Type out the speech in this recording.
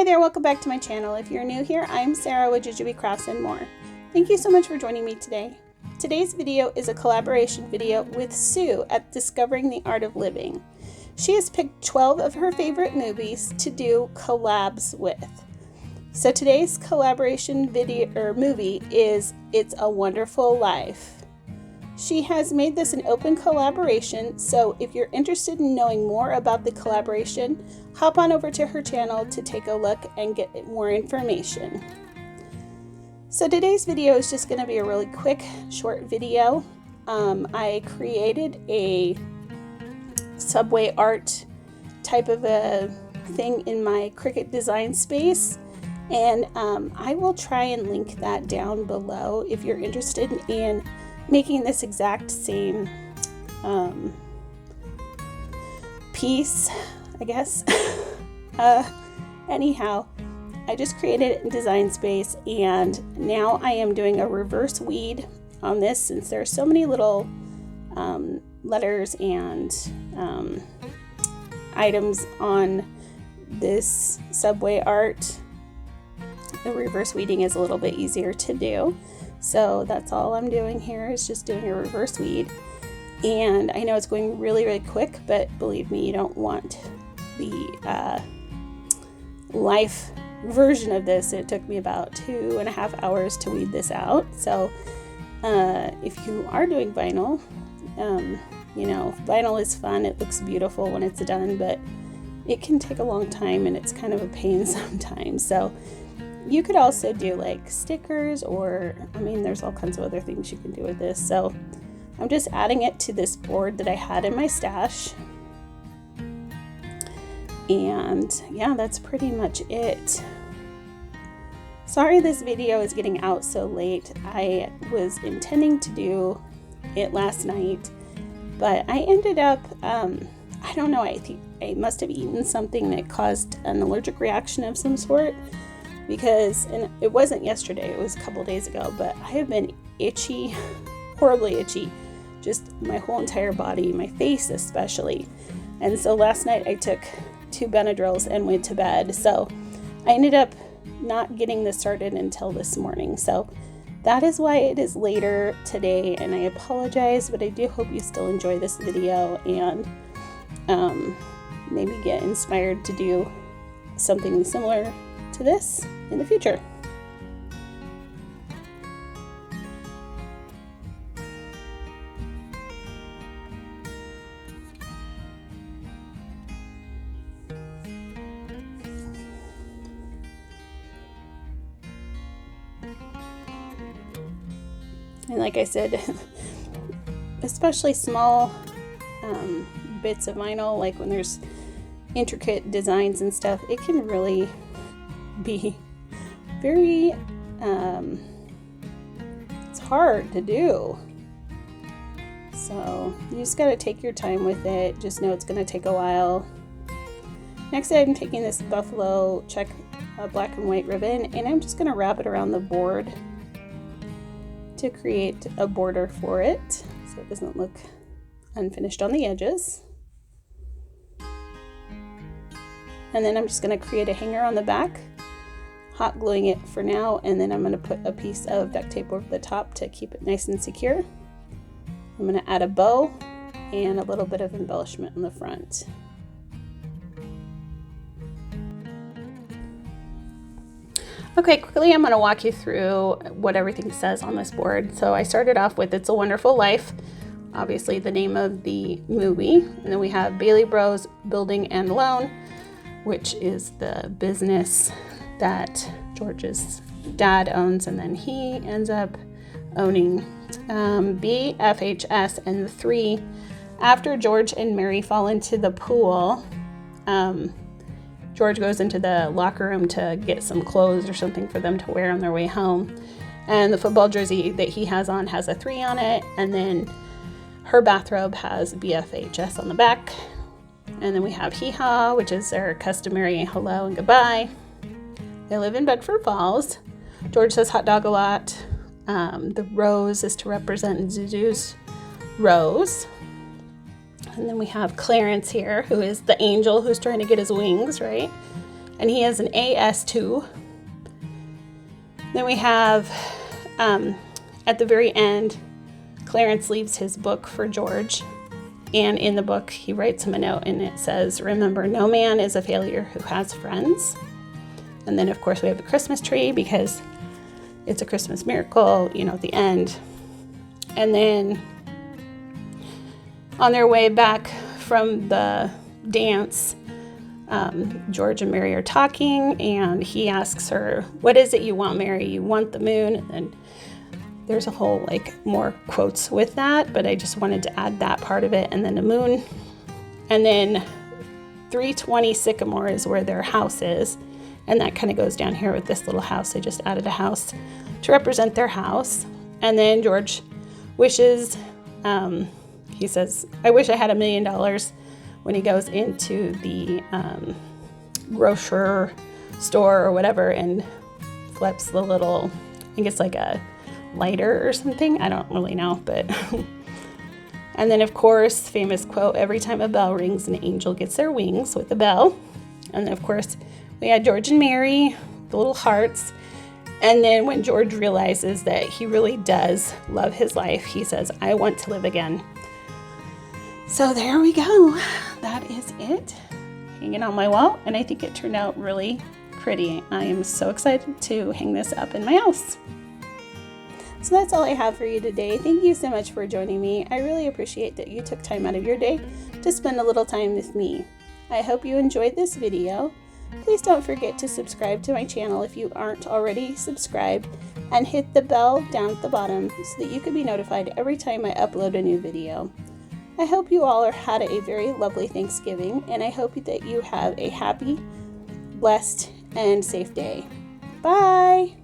Hi there, welcome back to my channel. If you're new here, I'm Sarah with Jujube Crafts and More. Thank you so much for joining me today. Today's video is a collaboration video with Sue at Discovering the Art of Living. She has picked 12 of her favorite movies to do collabs with. So today's collaboration video or movie is It's a Wonderful Life. She has made this an open collaboration, so if you're interested in knowing more about the collaboration, hop on over to her channel to take a look and get more information. So today's video is just going to be a really quick, short video. I created a subway art type of a thing in my Cricut design space, and I will try and link that down below if you're interested in making this exact same piece, I guess. Anyhow, I just created it in Design Space, and now I am doing a reverse weed on this since there are so many little letters and items on this subway art. The reverse weeding is a little bit easier to do. So that's all I'm doing here, is just doing a reverse weed. And I know it's going really, really quick, but believe me, you don't want the life version of this. It took me about 2.5 hours to weed this out. So if you are doing vinyl, you know, vinyl is fun. It looks beautiful when it's done, but it can take a long time and it's kind of a pain sometimes. So you could also do like stickers, or I mean, there's all kinds of other things you can do with this. So I'm just adding it to this board that I had in my stash. And yeah, that's pretty much it. Sorry this video is getting out so late. I was intending to do it last night, but I ended up, I don't know, I think I must have eaten something that caused an allergic reaction of some sort. Because, and it wasn't yesterday, it was a couple days ago, but I have been itchy, horribly itchy, just my whole entire body, my face especially. And so last night I took 2 Benadryls and went to bed. So I ended up not getting this started until this morning. So that is why it is later today, and I apologize, but I do hope you still enjoy this video and maybe get inspired to do something similar to this in the future. And like I said, especially small bits of vinyl, like when there's intricate designs and stuff, it can really be very it's hard to do. So you just got to take your time with it. Just know it's going to take a while. Next, I'm taking this buffalo check black and white ribbon, and I'm just going to wrap it around the board to create a border for it so it doesn't look unfinished on the edges. And then I'm just going to create a hanger on the back, hot gluing it for now, and then I'm going to put a piece of duct tape over the top to keep it nice and secure. I'm going to add a bow and a little bit of embellishment on the front. Okay, quickly I'm going to walk you through what everything says on this board. So I started off with It's a Wonderful Life, obviously the name of the movie, and then we have Bailey Bros Building and Loan, which is the business that George's dad owns, and then he ends up owning BFHS, and the 3. After George and Mary fall into the pool, George goes into the locker room to get some clothes or something for them to wear on their way home, and the football jersey that he has on has a 3 on it, and then her bathrobe has BFHS on the back. And then we have Hee Haw, which is their customary hello and goodbye. They live in Bedford Falls. George says hot dog a lot. The rose is to represent Zuzu's rose. And then we have Clarence here, who is the angel who's trying to get his wings, right? and he is an AS2. Then we have, at the very end, Clarence leaves his book for George. And in the book, he writes him a note, and it says, remember, no man is a failure who has friends. And then, of course, we have the Christmas tree because it's a Christmas miracle, you know, at the end. And then on their way back from the dance, George and Mary are talking, and he asks her, what is it you want, Mary? You want the moon? And there's a whole, like, more quotes with that, but I just wanted to add that part of it. And then the moon. And then 320 Sycamore is where their house is. And that kind of goes down here with this little house. I just added a house to represent their house. And then George wishes, he says, I wish I had $1 million when he goes into the grocery store or whatever and flips the little, I think it's like a lighter or something. I don't really know, but. And then, of course, famous quote, every time a bell rings, an angel gets their wings, with a bell. And then, of course, we had George and Mary, the little hearts. And then when George realizes that he really does love his life, he says, I want to live again. So there we go. That is it. Hanging on my wall. And I think it turned out really pretty. I am so excited to hang this up in my house. So that's all I have for you today. Thank you so much for joining me. I really appreciate that you took time out of your day to spend a little time with me. I hope you enjoyed this video. Please don't forget to subscribe to my channel if you aren't already subscribed, and hit the bell down at the bottom so that you can be notified every time I upload a new video. I hope you all had a very lovely Thanksgiving, and I hope that you have a happy, blessed, and safe day. Bye!